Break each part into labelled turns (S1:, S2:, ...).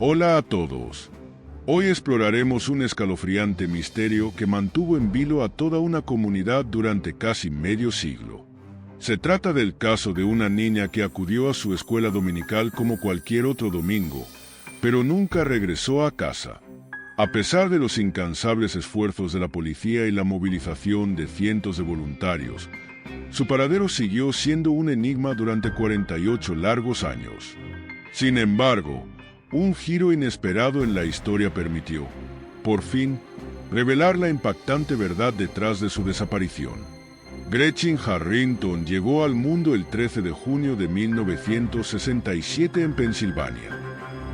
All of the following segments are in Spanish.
S1: Hola a todos. Hoy exploraremos un escalofriante misterio que mantuvo en vilo a toda una comunidad durante casi medio siglo. Se trata del caso de una niña que acudió a su escuela dominical como cualquier otro domingo, pero nunca regresó a casa. A pesar de los incansables esfuerzos de la policía y la movilización de cientos de voluntarios, su paradero siguió siendo un enigma durante 48 largos años. Sin embargo, un giro inesperado en la historia permitió, por fin, revelar la impactante verdad detrás de su desaparición. Gretchen Harrington llegó al mundo el 13 de junio de 1967 en Pensilvania.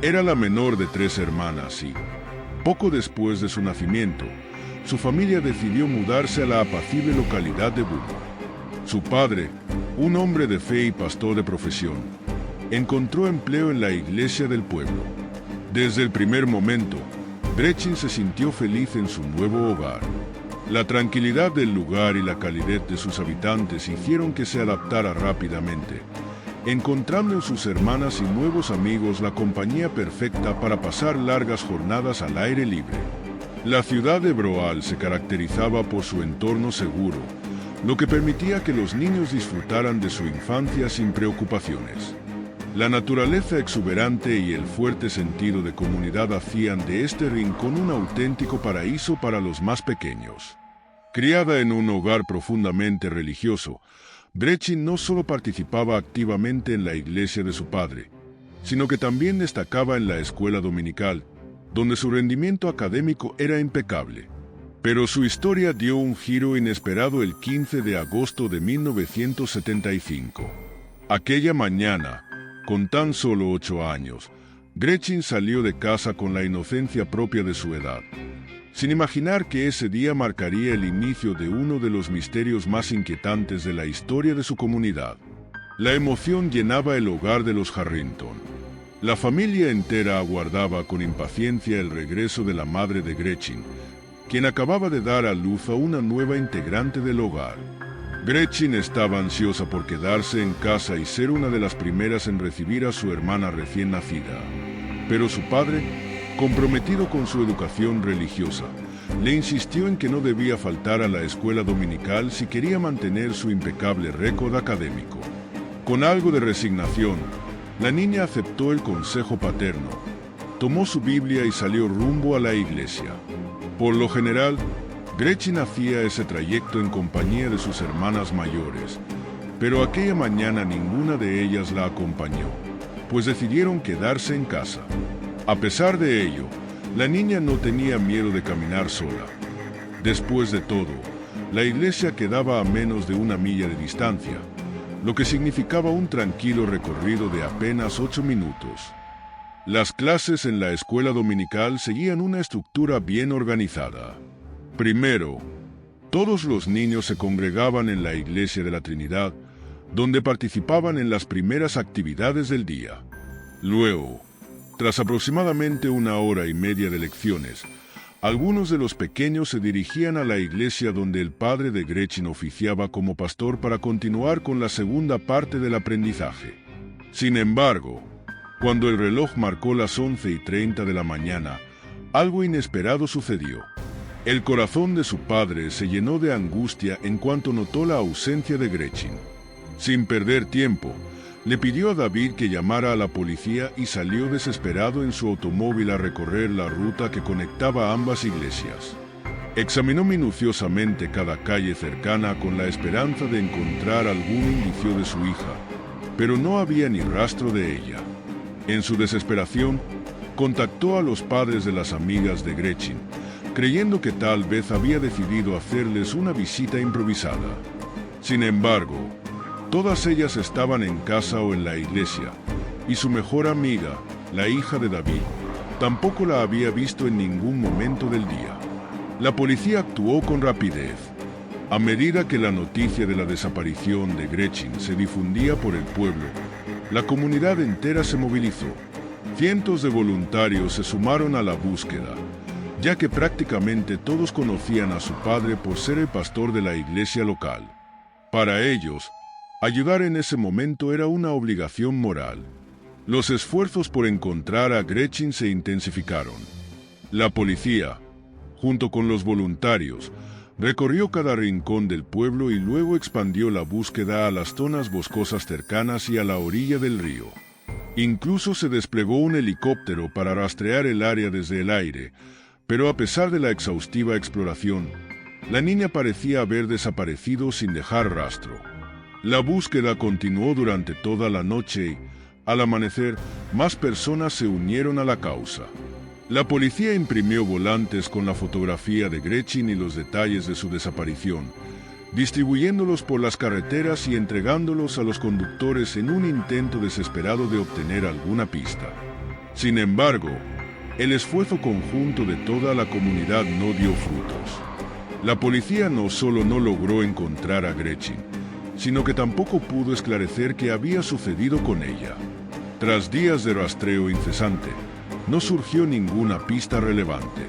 S1: Era la menor de 3 hermanas y, poco después de su nacimiento, su familia decidió mudarse a la apacible localidad de Bullock. Su padre, un hombre de fe y pastor de profesión, encontró empleo en la iglesia del pueblo. Desde el primer momento, Gretchen se sintió feliz en su nuevo hogar. La tranquilidad del lugar y la calidez de sus habitantes hicieron que se adaptara rápidamente, encontrando en sus hermanas y nuevos amigos la compañía perfecta para pasar largas jornadas al aire libre. La ciudad de Broal se caracterizaba por su entorno seguro, lo que permitía que los niños disfrutaran de su infancia sin preocupaciones. La naturaleza exuberante y el fuerte sentido de comunidad hacían de este rincón un auténtico paraíso para los más pequeños. Criada en un hogar profundamente religioso, Gretchen no solo participaba activamente en la iglesia de su padre, sino que también destacaba en la escuela dominical, donde su rendimiento académico era impecable. Pero su historia dio un giro inesperado el 15 de agosto de 1975. Aquella mañana, con tan solo 8 años, Gretchen salió de casa con la inocencia propia de su edad, sin imaginar que ese día marcaría el inicio de uno de los misterios más inquietantes de la historia de su comunidad. La emoción llenaba el hogar de los Harrington. La familia entera aguardaba con impaciencia el regreso de la madre de Gretchen, quien acababa de dar a luz a una nueva integrante del hogar. Gretchen estaba ansiosa por quedarse en casa y ser una de las primeras en recibir a su hermana recién nacida. Pero su padre, comprometido con su educación religiosa, le insistió en que no debía faltar a la escuela dominical si quería mantener su impecable récord académico. Con algo de resignación, la niña aceptó el consejo paterno, tomó su Biblia y salió rumbo a la iglesia. Por lo general, Gretchen hacía ese trayecto en compañía de sus hermanas mayores, pero aquella mañana ninguna de ellas la acompañó, pues decidieron quedarse en casa. A pesar de ello, la niña no tenía miedo de caminar sola. Después de todo, la iglesia quedaba a menos de 1 milla de distancia, lo que significaba un tranquilo recorrido de apenas 8 minutos. Las clases en la escuela dominical seguían una estructura bien organizada. Primero, todos los niños se congregaban en la iglesia de la Trinidad, donde participaban en las primeras actividades del día. Luego, tras aproximadamente 1 hora y media de lecciones, algunos de los pequeños se dirigían a la iglesia donde el padre de Gretchen oficiaba como pastor para continuar con la segunda parte del aprendizaje. Sin embargo, cuando el reloj marcó las 11:30 de la mañana, algo inesperado sucedió. El corazón de su padre se llenó de angustia en cuanto notó la ausencia de Gretchen. Sin perder tiempo, le pidió a David que llamara a la policía y salió desesperado en su automóvil a recorrer la ruta que conectaba ambas iglesias. Examinó minuciosamente cada calle cercana con la esperanza de encontrar algún indicio de su hija, pero no había ni rastro de ella. En su desesperación, contactó a los padres de las amigas de Gretchen, creyendo que tal vez había decidido hacerles una visita improvisada. Sin embargo, todas ellas estaban en casa o en la iglesia, y su mejor amiga, la hija de David, tampoco la había visto en ningún momento del día. La policía actuó con rapidez. A medida que la noticia de la desaparición de Gretchen se difundía por el pueblo, la comunidad entera se movilizó. Cientos de voluntarios se sumaron a la búsqueda, ya que prácticamente todos conocían a su padre por ser el pastor de la iglesia local. Para ellos, ayudar en ese momento era una obligación moral. Los esfuerzos por encontrar a Gretchen se intensificaron. La policía, junto con los voluntarios, recorrió cada rincón del pueblo y luego expandió la búsqueda a las zonas boscosas cercanas y a la orilla del río. Incluso se desplegó un helicóptero para rastrear el área desde el aire, pero a pesar de la exhaustiva exploración, la niña parecía haber desaparecido sin dejar rastro. La búsqueda continuó durante toda la noche y, al amanecer, más personas se unieron a la causa. La policía imprimió volantes con la fotografía de Gretchen y los detalles de su desaparición, distribuyéndolos por las carreteras y entregándolos a los conductores en un intento desesperado de obtener alguna pista. Sin embargo, el esfuerzo conjunto de toda la comunidad no dio frutos. La policía no solo no logró encontrar a Gretchen, sino que tampoco pudo esclarecer qué había sucedido con ella. Tras días de rastreo incesante, no surgió ninguna pista relevante.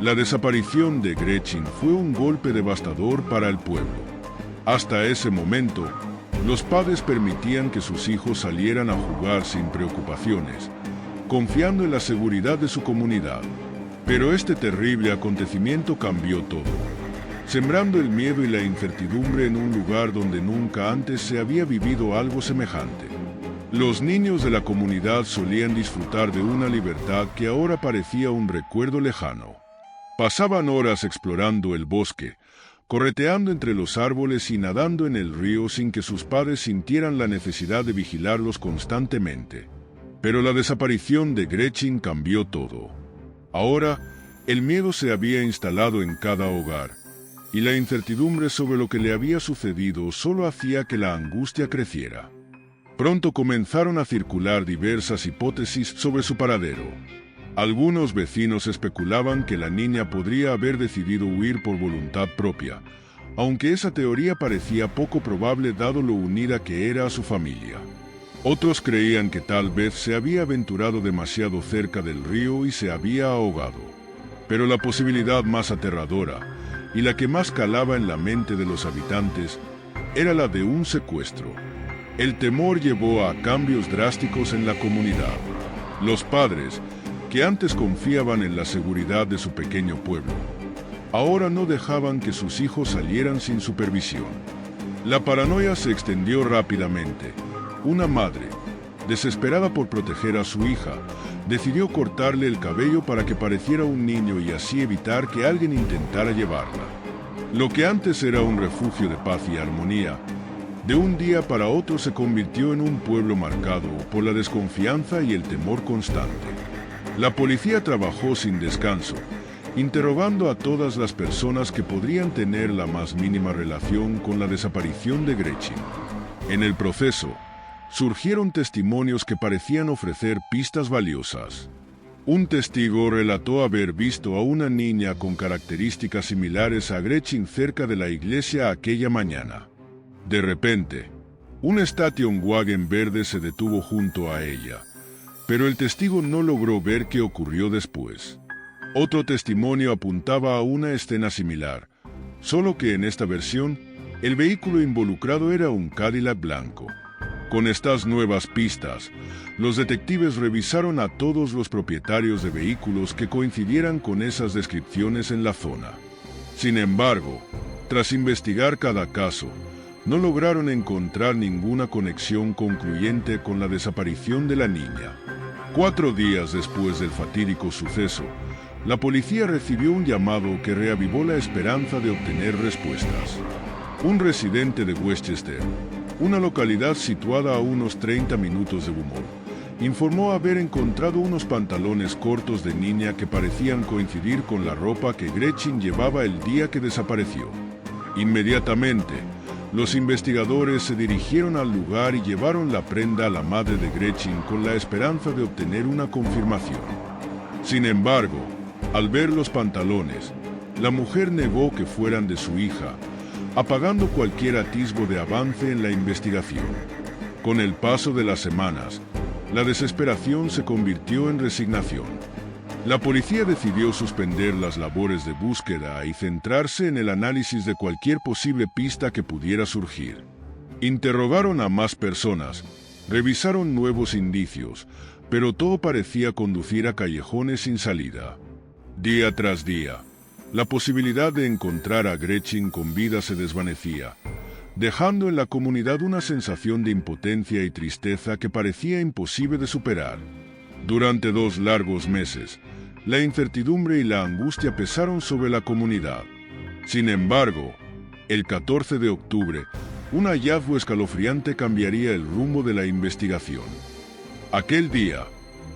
S1: La desaparición de Gretchen fue un golpe devastador para el pueblo. Hasta ese momento, los padres permitían que sus hijos salieran a jugar sin preocupaciones, confiando en la seguridad de su comunidad. Pero este terrible acontecimiento cambió todo, sembrando el miedo y la incertidumbre en un lugar donde nunca antes se había vivido algo semejante. Los niños de la comunidad solían disfrutar de una libertad que ahora parecía un recuerdo lejano. Pasaban horas explorando el bosque, correteando entre los árboles y nadando en el río sin que sus padres sintieran la necesidad de vigilarlos constantemente. Pero la desaparición de Gretchen cambió todo. Ahora, el miedo se había instalado en cada hogar, y la incertidumbre sobre lo que le había sucedido solo hacía que la angustia creciera. Pronto comenzaron a circular diversas hipótesis sobre su paradero. Algunos vecinos especulaban que la niña podría haber decidido huir por voluntad propia, aunque esa teoría parecía poco probable dado lo unida que era a su familia. Otros creían que tal vez se había aventurado demasiado cerca del río y se había ahogado. Pero la posibilidad más aterradora, y la que más calaba en la mente de los habitantes, era la de un secuestro. El temor llevó a cambios drásticos en la comunidad. Los padres, que antes confiaban en la seguridad de su pequeño pueblo, ahora no dejaban que sus hijos salieran sin supervisión. La paranoia se extendió rápidamente. Una madre, desesperada por proteger a su hija, decidió cortarle el cabello para que pareciera un niño y así evitar que alguien intentara llevarla. Lo que antes era un refugio de paz y armonía, de un día para otro se convirtió en un pueblo marcado por la desconfianza y el temor constante. La policía trabajó sin descanso, interrogando a todas las personas que podrían tener la más mínima relación con la desaparición de Gretchen. En el proceso, surgieron testimonios que parecían ofrecer pistas valiosas. Un testigo relató haber visto a una niña con características similares a Gretchen cerca de la iglesia aquella mañana. De repente, un station wagon verde se detuvo junto a ella, pero el testigo no logró ver qué ocurrió después. Otro testimonio apuntaba a una escena similar, solo que en esta versión, el vehículo involucrado era un Cadillac blanco. Con estas nuevas pistas, los detectives revisaron a todos los propietarios de vehículos que coincidieran con esas descripciones en la zona. Sin embargo, tras investigar cada caso, no lograron encontrar ninguna conexión concluyente con la desaparición de la niña. 4 días después del fatídico suceso, la policía recibió un llamado que reavivó la esperanza de obtener respuestas. Un residente de Westchester, una localidad situada a unos 30 minutos de Beaumont, informó haber encontrado unos pantalones cortos de niña que parecían coincidir con la ropa que Gretchen llevaba el día que desapareció. Inmediatamente, los investigadores se dirigieron al lugar y llevaron la prenda a la madre de Gretchen con la esperanza de obtener una confirmación. Sin embargo, al ver los pantalones, la mujer negó que fueran de su hija, apagando cualquier atisbo de avance en la investigación. Con el paso de las semanas, la desesperación se convirtió en resignación. La policía decidió suspender las labores de búsqueda y centrarse en el análisis de cualquier posible pista que pudiera surgir. Interrogaron a más personas, Revisaron nuevos indicios, pero todo parecía conducir a callejones sin salida. Día tras día, la posibilidad de encontrar a Gretchen con vida se desvanecía, dejando en la comunidad una sensación de impotencia y tristeza que parecía imposible de superar. Durante 2 largos meses, la incertidumbre y la angustia pesaron sobre la comunidad. Sin embargo, el 14 de octubre, un hallazgo escalofriante cambiaría el rumbo de la investigación. Aquel día,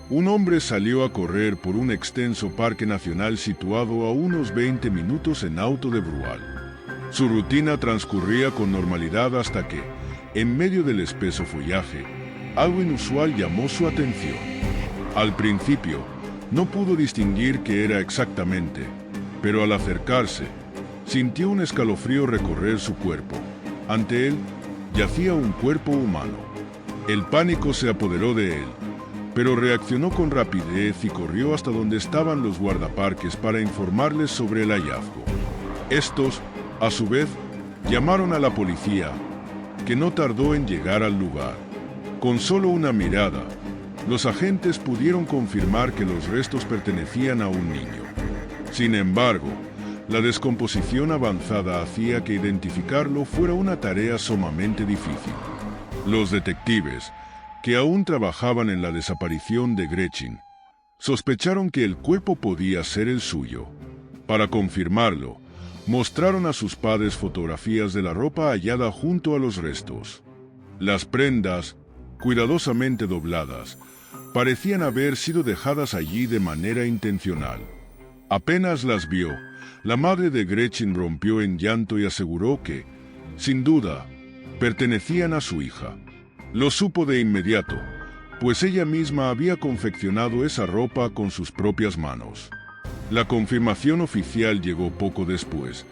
S1: un hombre salió a correr por un extenso parque nacional situado a unos 20 minutos en auto de Brual. Su rutina transcurría con normalidad hasta que, en medio del espeso follaje, algo inusual llamó su atención. Al principio, no pudo distinguir qué era exactamente, pero al acercarse, sintió un escalofrío recorrer su cuerpo. Ante él, yacía un cuerpo humano. El pánico se apoderó de él, pero reaccionó con rapidez y corrió hasta donde estaban los guardaparques para informarles sobre el hallazgo. Estos, a su vez, llamaron a la policía, que no tardó en llegar al lugar. Con solo una mirada, los agentes pudieron confirmar que los restos pertenecían a un niño. Sin embargo, la descomposición avanzada hacía que identificarlo fuera una tarea sumamente difícil. Los detectives, que aún trabajaban en la desaparición de Gretchen, sospecharon que el cuerpo podía ser el suyo. Para confirmarlo, mostraron a sus padres fotografías de la ropa hallada junto a los restos. Las prendas, cuidadosamente dobladas, parecían haber sido dejadas allí de manera intencional. Apenas las vio, la madre de Gretchen rompió en llanto y aseguró que, sin duda, pertenecían a su hija. Lo supo de inmediato, pues ella misma había confeccionado esa ropa con sus propias manos. La confirmación oficial llegó poco después,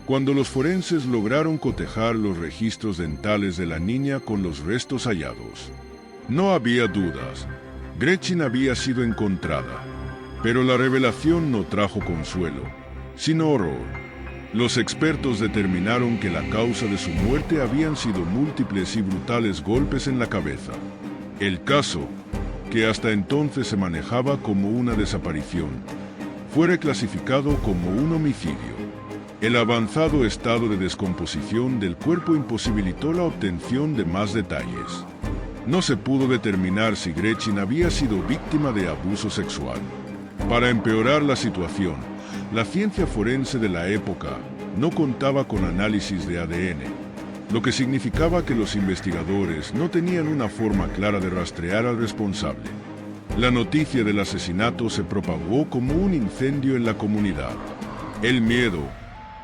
S1: cuando los forenses lograron cotejar los registros dentales de la niña con los restos hallados. No había dudas, Gretchen había sido encontrada, pero la revelación no trajo consuelo, sino horror. Los expertos determinaron que la causa de su muerte habían sido múltiples y brutales golpes en la cabeza. El caso, que hasta entonces se manejaba como una desaparición, fue reclasificado como un homicidio. El avanzado estado de descomposición del cuerpo imposibilitó la obtención de más detalles. No se pudo determinar si Gretchen había sido víctima de abuso sexual. Para empeorar la situación, la ciencia forense de la época no contaba con análisis de ADN, lo que significaba que los investigadores no tenían una forma clara de rastrear al responsable. La noticia del asesinato se propagó como un incendio en la comunidad. El miedo,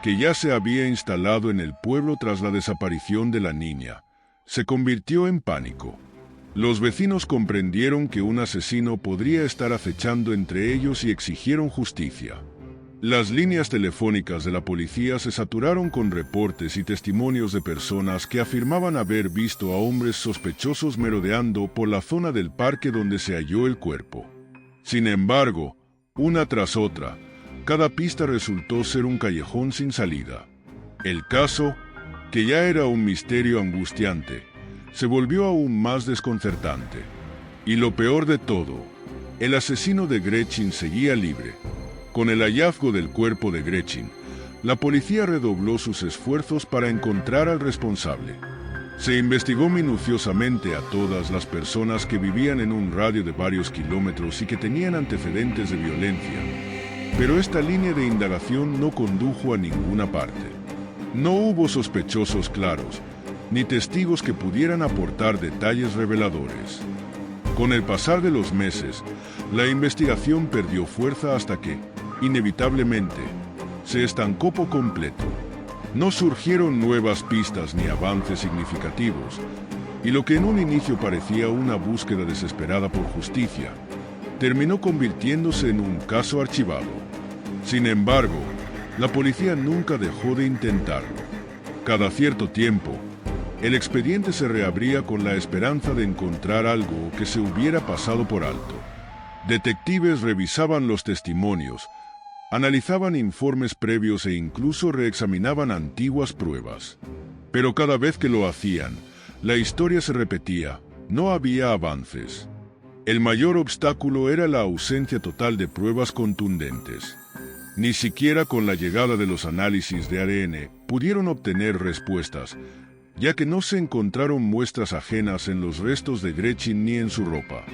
S1: que ya se había instalado en el pueblo tras la desaparición de la niña, se convirtió en pánico. Los vecinos comprendieron que un asesino podría estar acechando entre ellos y exigieron justicia. Las líneas telefónicas de la policía se saturaron con reportes y testimonios de personas que afirmaban haber visto a hombres sospechosos merodeando por la zona del parque donde se halló el cuerpo. Sin embargo, una tras otra, cada pista resultó ser un callejón sin salida. El caso, que ya era un misterio angustiante, se volvió aún más desconcertante. Y lo peor de todo, el asesino de Gretchen seguía libre. Con el hallazgo del cuerpo de Gretchen, la policía redobló sus esfuerzos para encontrar al responsable. Se investigó minuciosamente a todas las personas que vivían en un radio de varios kilómetros y que tenían antecedentes de violencia, pero esta línea de indagación no condujo a ninguna parte. No hubo sospechosos claros, ni testigos que pudieran aportar detalles reveladores. Con el pasar de los meses, la investigación perdió fuerza hasta que, inevitablemente, se estancó por completo. No surgieron nuevas pistas ni avances significativos, y lo que en un inicio parecía una búsqueda desesperada por justicia, terminó convirtiéndose en un caso archivado. Sin embargo, la policía nunca dejó de intentarlo. Cada cierto tiempo, el expediente se reabría con la esperanza de encontrar algo que se hubiera pasado por alto. Detectives revisaban los testimonios, analizaban informes previos e incluso reexaminaban antiguas pruebas. Pero cada vez que lo hacían, la historia se repetía, no había avances. El mayor obstáculo era la ausencia total de pruebas contundentes. Ni siquiera con la llegada de los análisis de ADN pudieron obtener respuestas, ya que no se encontraron muestras ajenas en los restos de Gretchen ni en su ropa.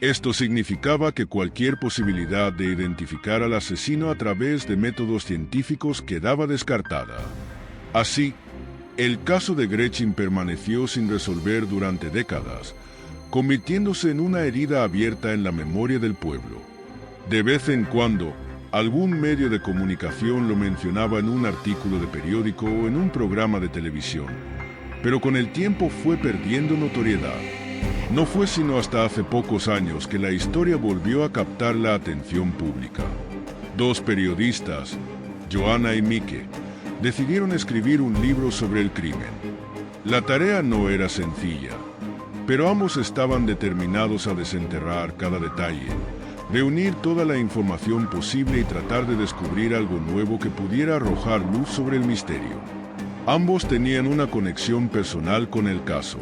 S1: Esto significaba que cualquier posibilidad de identificar al asesino a través de métodos científicos quedaba descartada. Así, el caso de Gretchen permaneció sin resolver durante décadas, convirtiéndose en una herida abierta en la memoria del pueblo. De vez en cuando, algún medio de comunicación lo mencionaba en un artículo de periódico o en un programa de televisión, pero con el tiempo fue perdiendo notoriedad. No fue sino hasta hace pocos años que la historia volvió a captar la atención pública. Dos periodistas, Joanna y Mike, decidieron escribir un libro sobre el crimen. La tarea no era sencilla, pero ambos estaban determinados a desenterrar cada detalle, reunir toda la información posible y tratar de descubrir algo nuevo que pudiera arrojar luz sobre el misterio. Ambos tenían una conexión personal con el caso.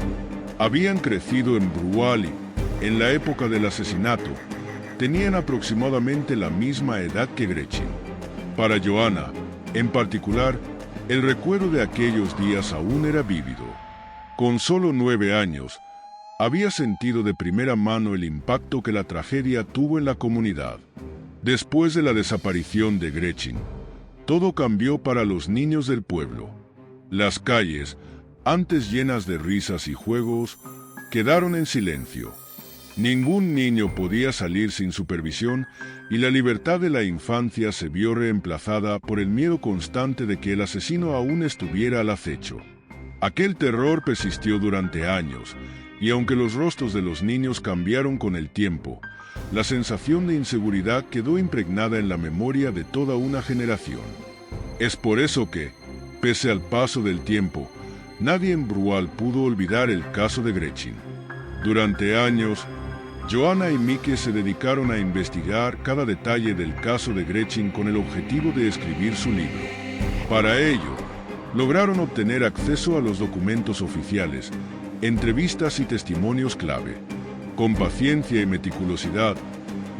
S1: Habían crecido en Bruali en la época del asesinato. Tenían aproximadamente la misma edad que Gretchen. Para Joanna, en particular, el recuerdo de aquellos días aún era vívido. Con solo 9 años, había sentido de primera mano el impacto que la tragedia tuvo en la comunidad. Después de la desaparición de Gretchen, todo cambió para los niños del pueblo. Las calles, antes llenas de risas y juegos, quedaron en silencio. Ningún niño podía salir sin supervisión y la libertad de la infancia se vio reemplazada por el miedo constante de que el asesino aún estuviera al acecho. Aquel terror persistió durante años, y aunque los rostros de los niños cambiaron con el tiempo, la sensación de inseguridad quedó impregnada en la memoria de toda una generación. Es por eso que, pese al paso del tiempo, nadie en Brual pudo olvidar el caso de Gretchen. Durante años, Joanna y Mike se dedicaron a investigar cada detalle del caso de Gretchen con el objetivo de escribir su libro. Para ello, lograron obtener acceso a los documentos oficiales, entrevistas y testimonios clave. Con paciencia y meticulosidad,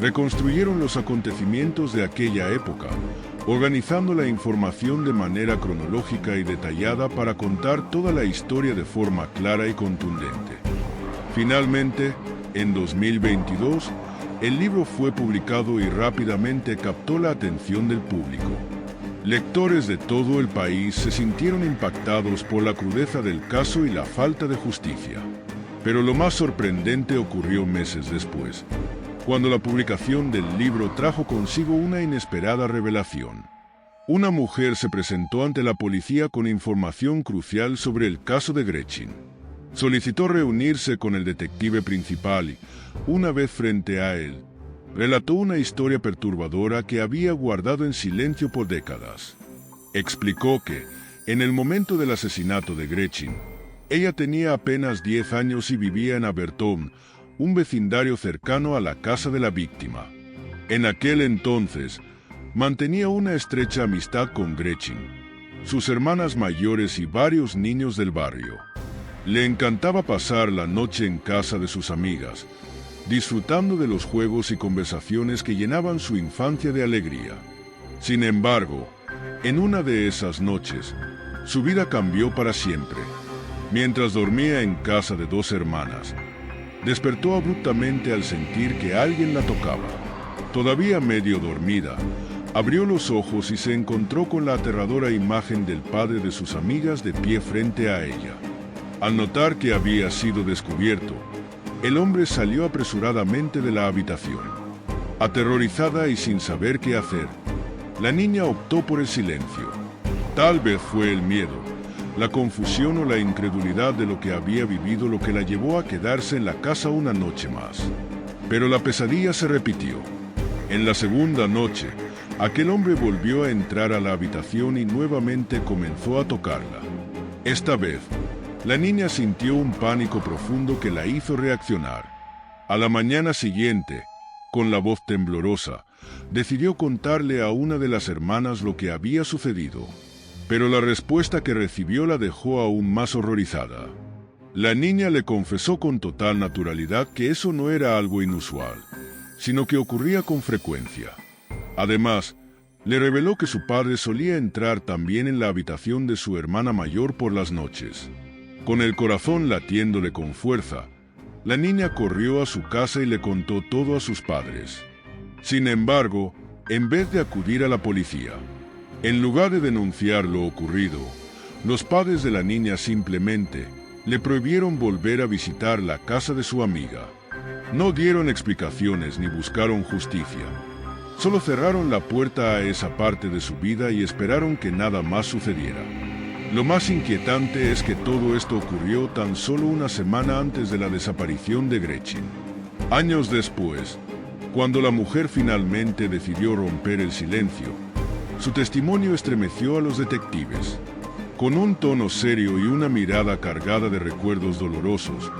S1: reconstruyeron los acontecimientos de aquella época, organizando la información de manera cronológica y detallada para contar toda la historia de forma clara y contundente. Finalmente, en 2022, el libro fue publicado y rápidamente captó la atención del público. Lectores de todo el país se sintieron impactados por la crudeza del caso y la falta de justicia. Pero lo más sorprendente ocurrió meses después, cuando la publicación del libro trajo consigo una inesperada revelación. Una mujer se presentó ante la policía con información crucial sobre el caso de Gretchen. Solicitó reunirse con el detective principal y, una vez frente a él, relató una historia perturbadora que había guardado en silencio por décadas. Explicó que, en el momento del asesinato de Gretchen, ella tenía apenas 10 años y vivía en Abertón, un vecindario cercano a la casa de la víctima. En aquel entonces, mantenía una estrecha amistad con Gretchen, sus hermanas mayores y varios niños del barrio. Le encantaba pasar la noche en casa de sus amigas, disfrutando de los juegos y conversaciones que llenaban su infancia de alegría. Sin embargo, en una de esas noches, su vida cambió para siempre. Mientras dormía en casa de 2 hermanas, despertó abruptamente al sentir que alguien la tocaba. Todavía medio dormida, abrió los ojos y se encontró con la aterradora imagen del padre de sus amigas de pie frente a ella. Al notar que había sido descubierto, el hombre salió apresuradamente de la habitación. Aterrorizada y sin saber qué hacer, la niña optó por el silencio. Tal vez fue el miedo, la confusión o la incredulidad de lo que había vivido lo que la llevó a quedarse en la casa una noche más. Pero la pesadilla se repitió. En la segunda noche, aquel hombre volvió a entrar a la habitación y nuevamente comenzó a tocarla. Esta vez, la niña sintió un pánico profundo que la hizo reaccionar. A la mañana siguiente, con la voz temblorosa, decidió contarle a una de las hermanas lo que había sucedido. Pero la respuesta que recibió la dejó aún más horrorizada. La niña le confesó con total naturalidad que eso no era algo inusual, sino que ocurría con frecuencia. Además, le reveló que su padre solía entrar también en la habitación de su hermana mayor por las noches. Con el corazón latiéndole con fuerza, la niña corrió a su casa y le contó todo a sus padres. Sin embargo, en vez de acudir a la policía, en lugar de denunciar lo ocurrido, los padres de la niña simplemente le prohibieron volver a visitar la casa de su amiga. No dieron explicaciones ni buscaron justicia. Solo cerraron la puerta a esa parte de su vida y esperaron que nada más sucediera. Lo más inquietante es que todo esto ocurrió tan solo una semana antes de la desaparición de Gretchen. Años después, cuando la mujer finalmente decidió romper el silencio, su testimonio estremeció a los detectives. Con un tono serio y una mirada cargada de recuerdos dolorosos,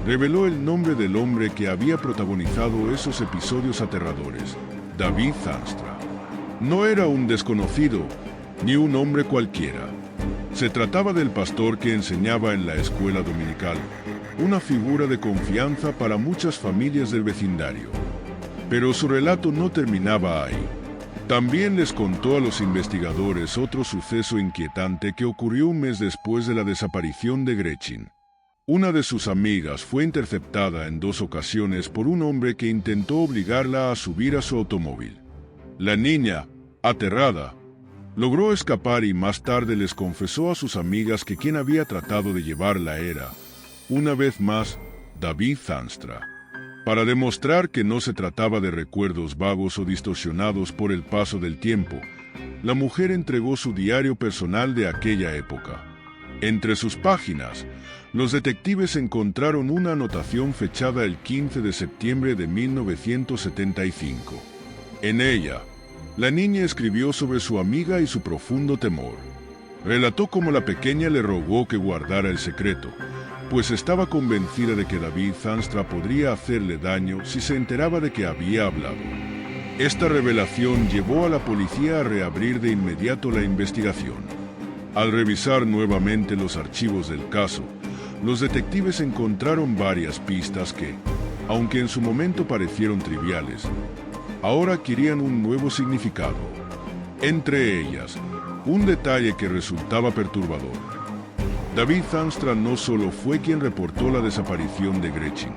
S1: reveló el nombre del hombre que había protagonizado esos episodios aterradores: David Zandstra. No era un desconocido, ni un hombre cualquiera. Se trataba del pastor que enseñaba en la escuela dominical, una figura de confianza para muchas familias del vecindario. Pero su relato no terminaba ahí. También les contó a los investigadores otro suceso inquietante que ocurrió un mes después de la desaparición de Gretchen. Una de sus amigas fue interceptada en 2 ocasiones por un hombre que intentó obligarla a subir a su automóvil. La niña, aterrada, logró escapar y más tarde les confesó a sus amigas que quien había tratado de llevarla era, una vez más, David Zandstra. Para demostrar que no se trataba de recuerdos vagos o distorsionados por el paso del tiempo, la mujer entregó su diario personal de aquella época. Entre sus páginas, los detectives encontraron una anotación fechada el 15 de septiembre de 1975. En ella, la niña escribió sobre su amiga y su profundo temor. Relató cómo la pequeña le rogó que guardara el secreto, pues estaba convencida de que David Zandstra podría hacerle daño si se enteraba de que había hablado. Esta revelación llevó a la policía a reabrir de inmediato la investigación. Al revisar nuevamente los archivos del caso, los detectives encontraron varias pistas que, aunque en su momento parecieron triviales, ahora adquirían un nuevo significado. Entre ellas, un detalle que resultaba perturbador. David Zandstra no solo fue quien reportó la desaparición de Gretchen,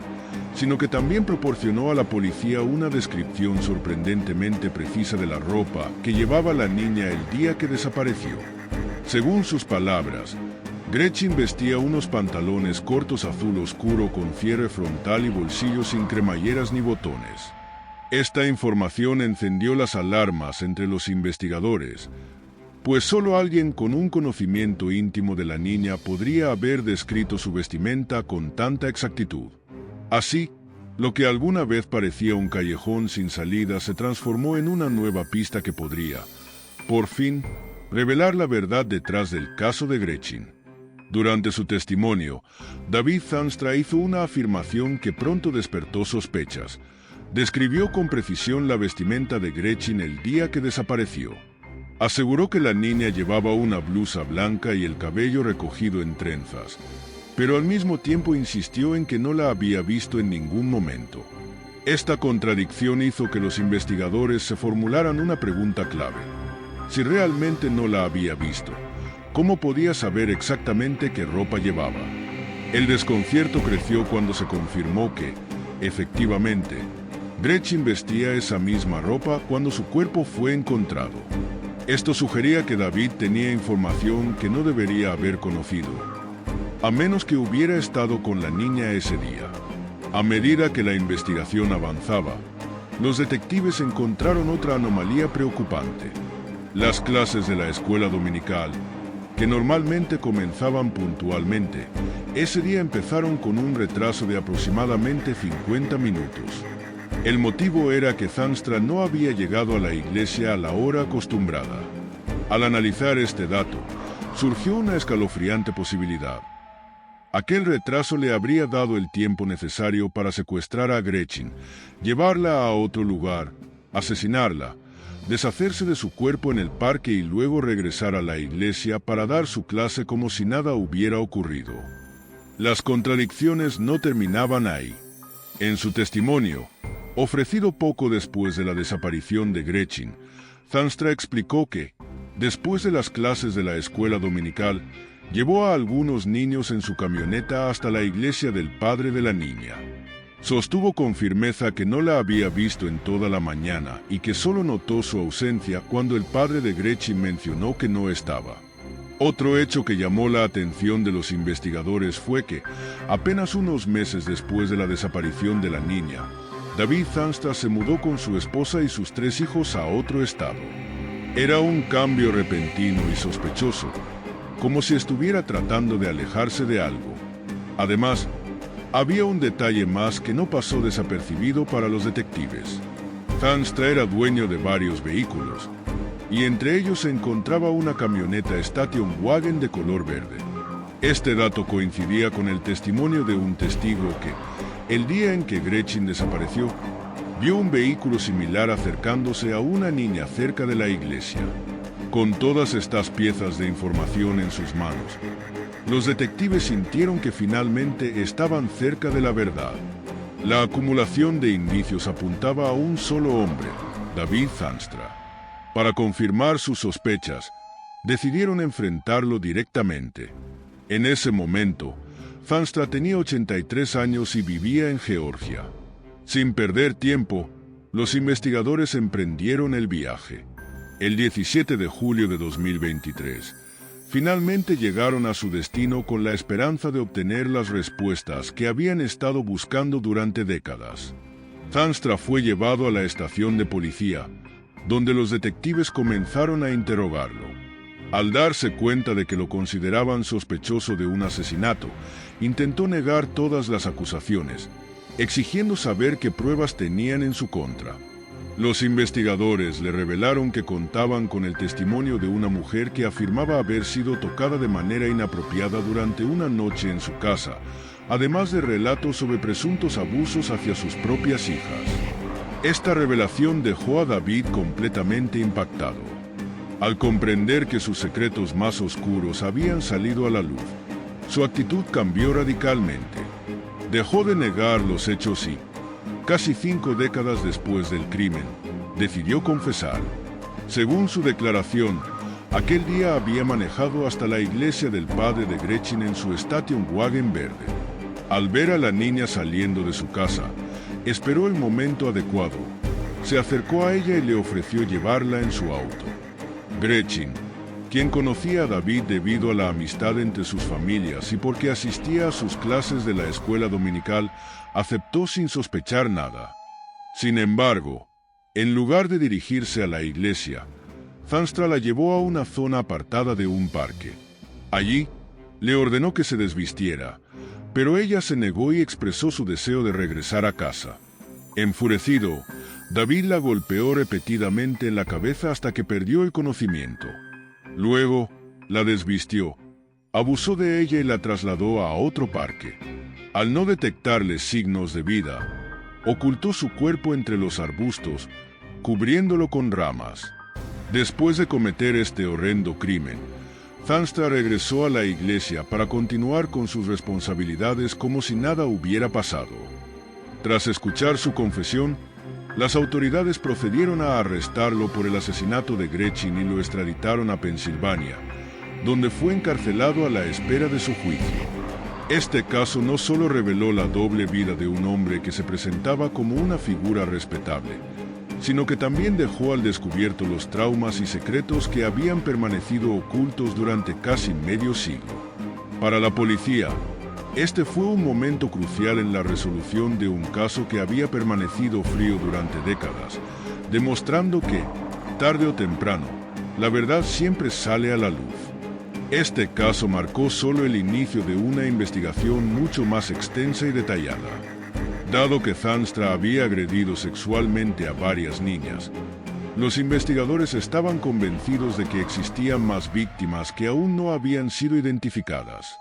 S1: sino que también proporcionó a la policía una descripción sorprendentemente precisa de la ropa que llevaba la niña el día que desapareció. Según sus palabras, Gretchen vestía unos pantalones cortos azul oscuro con cierre frontal y bolsillos sin cremalleras ni botones. Esta información encendió las alarmas entre los investigadores, pues solo alguien con un conocimiento íntimo de la niña podría haber descrito su vestimenta con tanta exactitud. Así, lo que alguna vez parecía un callejón sin salida se transformó en una nueva pista que podría, por fin, revelar la verdad detrás del caso de Gretchen. Durante su testimonio, David Zandstra hizo una afirmación que pronto despertó sospechas. Describió con precisión la vestimenta de Gretchen el día que desapareció. Aseguró que la niña llevaba una blusa blanca y el cabello recogido en trenzas, pero al mismo tiempo insistió en que no la había visto en ningún momento. Esta contradicción hizo que los investigadores se formularan una pregunta clave. Si realmente no la había visto, ¿cómo podía saber exactamente qué ropa llevaba? El desconcierto creció cuando se confirmó que, efectivamente, Gretchen vestía esa misma ropa cuando su cuerpo fue encontrado. Esto sugería que David tenía información que no debería haber conocido, a menos que hubiera estado con la niña ese día. A medida que la investigación avanzaba, los detectives encontraron otra anomalía preocupante. Las clases de la escuela dominical, que normalmente comenzaban puntualmente, ese día empezaron con un retraso de aproximadamente 50 minutos. El motivo era que Zandstra no había llegado a la iglesia a la hora acostumbrada. Al analizar este dato, surgió una escalofriante posibilidad. Aquel retraso le habría dado el tiempo necesario para secuestrar a Gretchen, llevarla a otro lugar, asesinarla, deshacerse de su cuerpo en el parque y luego regresar a la iglesia para dar su clase como si nada hubiera ocurrido. Las contradicciones no terminaban ahí. En su testimonio, ofrecido poco después de la desaparición de Gretchen, Thanstra explicó que, después de las clases de la escuela dominical, llevó a algunos niños en su camioneta hasta la iglesia del padre de la niña. Sostuvo con firmeza que no la había visto en toda la mañana y que solo notó su ausencia cuando el padre de Gretchen mencionó que no estaba. Otro hecho que llamó la atención de los investigadores fue que, apenas unos meses después de la desaparición de la niña, David Thanstra se mudó con su esposa y sus 3 hijos a otro estado. Era un cambio repentino y sospechoso, como si estuviera tratando de alejarse de algo. Además, había un detalle más que no pasó desapercibido para los detectives. Thanstra era dueño de varios vehículos, y entre ellos se encontraba una camioneta Station Wagon de color verde. Este dato coincidía con el testimonio de un testigo que, el día en que Gretchen desapareció, vio un vehículo similar acercándose a una niña cerca de la iglesia. Con todas estas piezas de información en sus manos, los detectives sintieron que finalmente estaban cerca de la verdad. La acumulación de indicios apuntaba a un solo hombre, David Thanstra. Para confirmar sus sospechas, decidieron enfrentarlo directamente. En ese momento, Thanstra tenía 83 años y vivía en Georgia. Sin perder tiempo, los investigadores emprendieron el viaje. El 17 de julio de 2023, finalmente llegaron a su destino con la esperanza de obtener las respuestas que habían estado buscando durante décadas. Thanstra fue llevado a la estación de policía, donde los detectives comenzaron a interrogarlo. Al darse cuenta de que lo consideraban sospechoso de un asesinato, intentó negar todas las acusaciones, exigiendo saber qué pruebas tenían en su contra. Los investigadores le revelaron que contaban con el testimonio de una mujer que afirmaba haber sido tocada de manera inapropiada durante una noche en su casa, además de relatos sobre presuntos abusos hacia sus propias hijas. Esta revelación dejó a David completamente impactado. Al comprender que sus secretos más oscuros habían salido a la luz, su actitud cambió radicalmente. Dejó de negar los hechos y, casi 5 décadas después del crimen, decidió confesar. Según su declaración, aquel día había manejado hasta la iglesia del padre de Gretchen en su Station Wagon verde. Al ver a la niña saliendo de su casa, esperó el momento adecuado, se acercó a ella y le ofreció llevarla en su auto. Gretchen, quien conocía a David debido a la amistad entre sus familias y porque asistía a sus clases de la escuela dominical, aceptó sin sospechar nada. Sin embargo, en lugar de dirigirse a la iglesia, Thanstra la llevó a una zona apartada de un parque. Allí, le ordenó que se desvistiera, pero ella se negó y expresó su deseo de regresar a casa. Enfurecido, David la golpeó repetidamente en la cabeza hasta que perdió el conocimiento. Luego, la desvistió, abusó de ella y la trasladó a otro parque. Al no detectarle signos de vida, ocultó su cuerpo entre los arbustos, cubriéndolo con ramas. Después de cometer este horrendo crimen, Thanstra regresó a la iglesia para continuar con sus responsabilidades como si nada hubiera pasado. Tras escuchar su confesión, las autoridades procedieron a arrestarlo por el asesinato de Gretchen y lo extraditaron a Pensilvania, donde fue encarcelado a la espera de su juicio. Este caso no solo reveló la doble vida de un hombre que se presentaba como una figura respetable, sino que también dejó al descubierto los traumas y secretos que habían permanecido ocultos durante casi medio siglo. Para la policía, este fue un momento crucial en la resolución de un caso que había permanecido frío durante décadas, demostrando que, tarde o temprano, la verdad siempre sale a la luz. Este caso marcó solo el inicio de una investigación mucho más extensa y detallada. Dado que Thanstra había agredido sexualmente a varias niñas, los investigadores estaban convencidos de que existían más víctimas que aún no habían sido identificadas.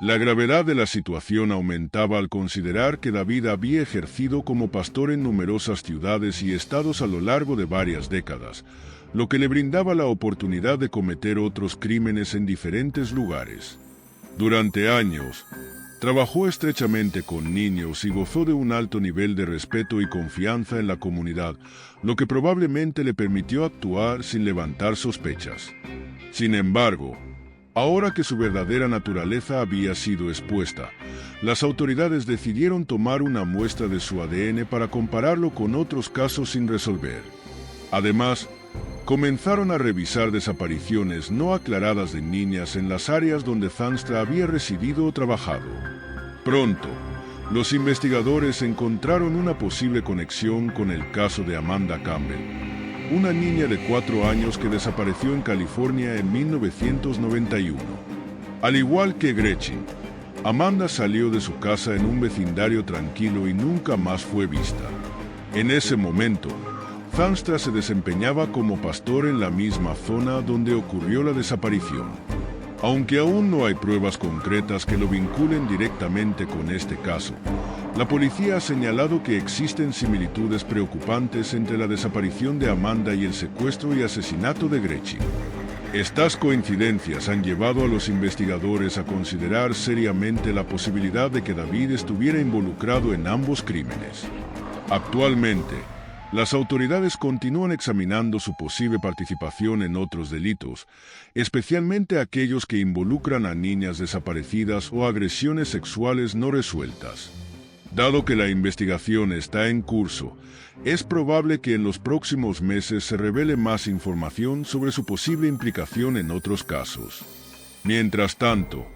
S1: La gravedad de la situación aumentaba al considerar que David había ejercido como pastor en numerosas ciudades y estados a lo largo de varias décadas, lo que le brindaba la oportunidad de cometer otros crímenes en diferentes lugares. Durante años, Trabajó estrechamente con niños y gozó de un alto nivel de respeto y confianza en la comunidad, lo que probablemente le permitió actuar sin levantar sospechas. Sin embargo, ahora que su verdadera naturaleza había sido expuesta, las autoridades decidieron tomar una muestra de su ADN para compararlo con otros casos sin resolver. Además, comenzaron a revisar desapariciones no aclaradas de niñas en las áreas donde Thanstra había residido o trabajado. Pronto, los investigadores encontraron una posible conexión con el caso de Amanda Campbell, una niña de 4 años que desapareció en California en 1991. Al igual que Gretchen, Amanda salió de su casa en un vecindario tranquilo y nunca más fue vista. En ese momento, Thanstra se desempeñaba como pastor en la misma zona donde ocurrió la desaparición. Aunque aún no hay pruebas concretas que lo vinculen directamente con este caso, la policía ha señalado que existen similitudes preocupantes entre la desaparición de Amanda y el secuestro y asesinato de Gretchen. Estas coincidencias han llevado a los investigadores a considerar seriamente la posibilidad de que David estuviera involucrado en ambos crímenes. Actualmente, las autoridades continúan examinando su posible participación en otros delitos, especialmente aquellos que involucran a niñas desaparecidas o agresiones sexuales no resueltas. Dado que la investigación está en curso, es probable que en los próximos meses se revele más información sobre su posible implicación en otros casos. Mientras tanto,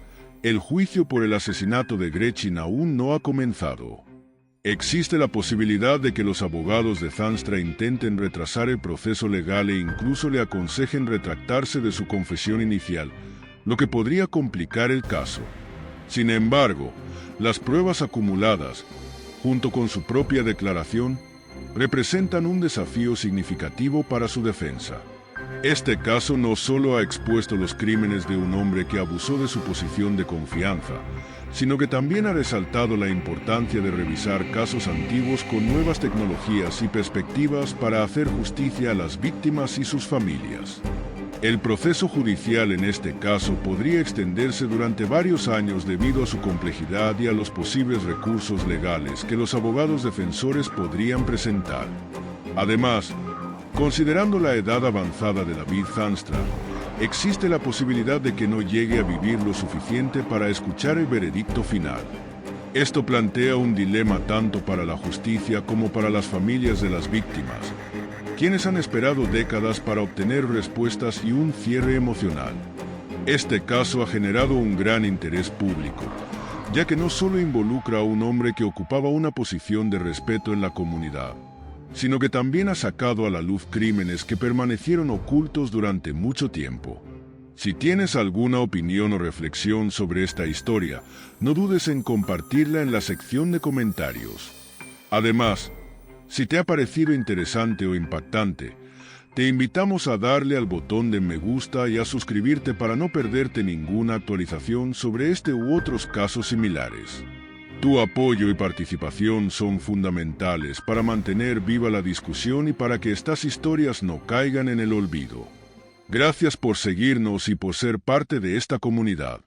S1: el juicio por el asesinato de Gretchen aún no ha comenzado. Existe la posibilidad de que los abogados de Thanstra intenten retrasar el proceso legal e incluso le aconsejen retractarse de su confesión inicial, lo que podría complicar el caso. Sin embargo, las pruebas acumuladas, junto con su propia declaración, representan un desafío significativo para su defensa. Este caso no solo ha expuesto los crímenes de un hombre que abusó de su posición de confianza, sino que también ha resaltado la importancia de revisar casos antiguos con nuevas tecnologías y perspectivas para hacer justicia a las víctimas y sus familias. El proceso judicial en este caso podría extenderse durante varios años debido a su complejidad y a los posibles recursos legales que los abogados defensores podrían presentar. Además, considerando la edad avanzada de David Thanstra, existe la posibilidad de que no llegue a vivir lo suficiente para escuchar el veredicto final. Esto plantea un dilema tanto para la justicia como para las familias de las víctimas, quienes han esperado décadas para obtener respuestas y un cierre emocional. Este caso ha generado un gran interés público, ya que no solo involucra a un hombre que ocupaba una posición de respeto en la comunidad, sino que también ha sacado a la luz crímenes que permanecieron ocultos durante mucho tiempo. Si tienes alguna opinión o reflexión sobre esta historia, no dudes en compartirla en la sección de comentarios. Además, si te ha parecido interesante o impactante, te invitamos a darle al botón de me gusta y a suscribirte para no perderte ninguna actualización sobre este u otros casos similares. Tu apoyo y participación son fundamentales para mantener viva la discusión y para que estas historias no caigan en el olvido. Gracias por seguirnos y por ser parte de esta comunidad.